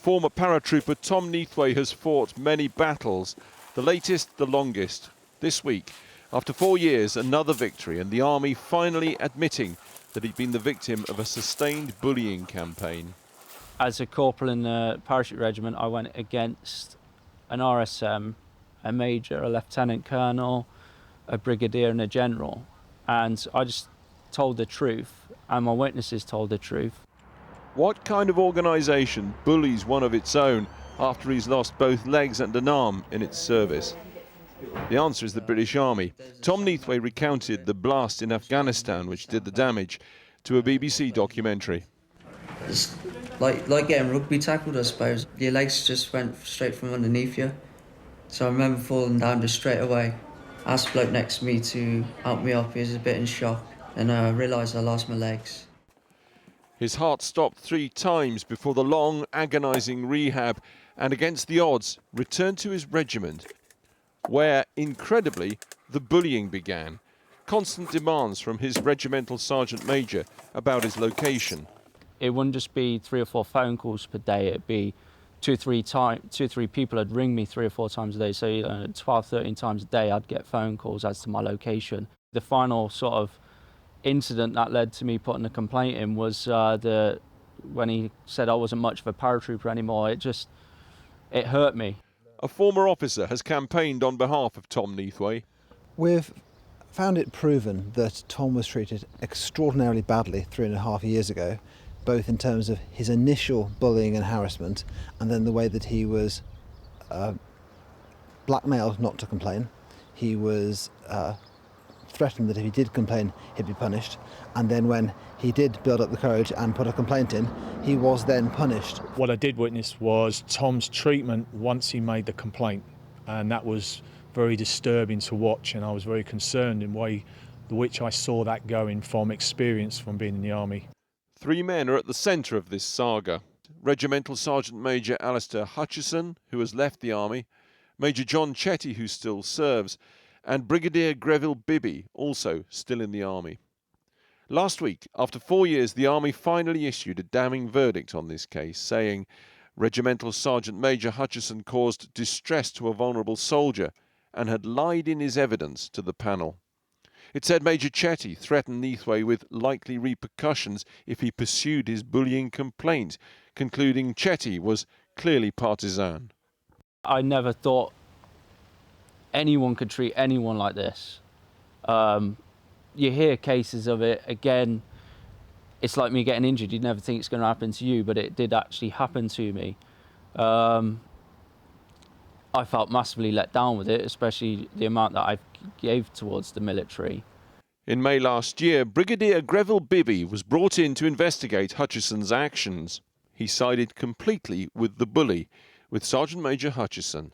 Former paratrooper Tom Neathway has fought many battles, the latest, the longest. This week, after 4 years, another victory, and the Army finally admitting that he'd been the victim of a sustained bullying campaign. As a corporal in the parachute regiment, I went against an RSM, a major, a lieutenant colonel, a brigadier and a general. And I just told the truth, and my witnesses told the truth. What kind of organisation bullies one of its own after he's lost both legs and an arm in its service? The answer is the British Army. Tom Neathway recounted the blast in Afghanistan which did the damage to a BBC documentary. It's like getting rugby tackled, I suppose. Your legs just went straight from underneath you. So I remember falling down just straight away. I asked the bloke next to me to help me up. He was a bit in shock, and I realised I lost my legs. His heart stopped 3 times before the long, agonising rehab, and against the odds, returned to his regiment, where, incredibly, the bullying began. Constant demands from his regimental sergeant major about his location. It wouldn't just be 3 or 4 phone calls per day, it'd be 2 or 3 people would ring me 3 or 4 times a day. So 12, 13 times a day I'd get phone calls as to my location. The final sort of incident that led to me putting a complaint in was when he said I wasn't much of a paratrooper anymore. It hurt me. A former officer has campaigned on behalf of Tom Neathway. We've found it proven that Tom was treated extraordinarily badly 3.5 years ago, both in terms of his initial bullying and harassment, and then the way that he was blackmailed not to complain. He was threatened that if he did complain, he'd be punished. And then when he did build up the courage and put a complaint in, he was then punished. What I did witness was Tom's treatment once he made the complaint, and that was very disturbing to watch, and I was very concerned in the way which I saw that going from experience from being in the Army. 3 men are at the centre of this saga. Regimental Sergeant Major Alistair Hutchison, who has left the Army, Major John Chetty, who still serves, and Brigadier Greville Bibby, also still in the Army. Last week, after 4 years, the Army finally issued a damning verdict on this case, saying Regimental Sergeant Major Hutchison caused distress to a vulnerable soldier and had lied in his evidence to the panel. It said Major Chetty threatened Neathway with likely repercussions if he pursued his bullying complaint, concluding Chetty was clearly partisan. I never thought anyone could treat anyone like this. You hear cases of it, again, it's like me getting injured. You'd never think it's going to happen to you, but it did actually happen to me. I felt massively let down with it, especially the amount that I gave towards the military. In May last year, Brigadier Greville Bibby was brought in to investigate Hutchison's actions. He sided completely with the bully, with Sergeant Major Hutchison.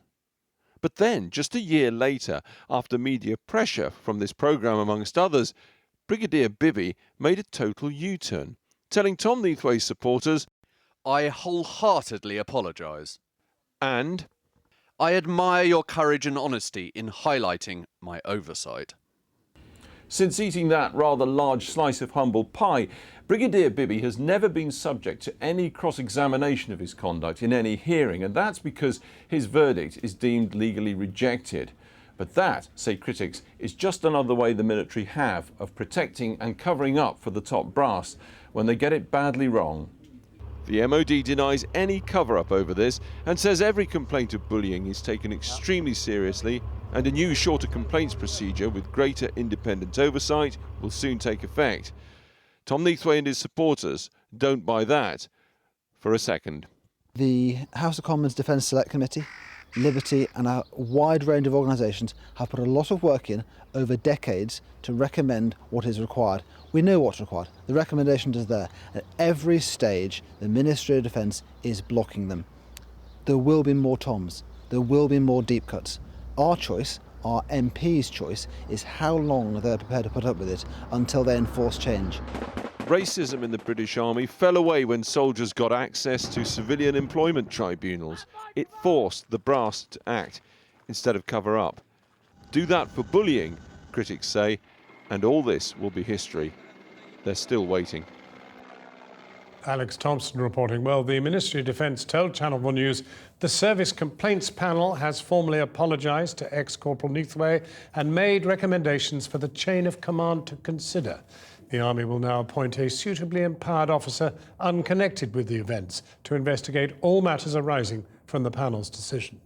But then, just a year later, after media pressure from this programme amongst others, Brigadier Bibby made a total U-turn, telling Tom Neathway's supporters, "I wholeheartedly apologise. and I admire your courage and honesty in highlighting my oversight." since eating that rather large slice of humble pie, Brigadier Bibby has never been subject to any cross-examination of his conduct in any hearing, and that's because his verdict is deemed legally rejected. But that, say critics, is just another way the military have of protecting and covering up for the top brass when they get it badly wrong. The MOD denies any cover-up over this and says every complaint of bullying is taken extremely seriously, and a new shorter complaints procedure with greater independent oversight will soon take effect. Tom Neathway and his supporters don't buy that for a second. The House of Commons Defence Select Committee, Liberty and a wide range of organisations have put a lot of work in over decades to recommend what is required. We know what's required. The recommendation is there. At every stage, the Ministry of Defence is blocking them. There will be more Toms. There will be more deep cuts. Our choice, our MP's choice, is how long they're prepared to put up with it until they enforce change. Racism in the British Army fell away when soldiers got access to civilian employment tribunals. It forced the brass to act instead of cover up. Do that for bullying, critics say, and all this will be history. They're still waiting. Alex Thomson reporting. Well, the Ministry of Defence told Channel 4 News the Service Complaints Panel has formally apologised to ex-Corporal Neathway and made recommendations for the chain of command to consider. The Army will now appoint a suitably empowered officer unconnected with the events to investigate all matters arising from the panel's decision.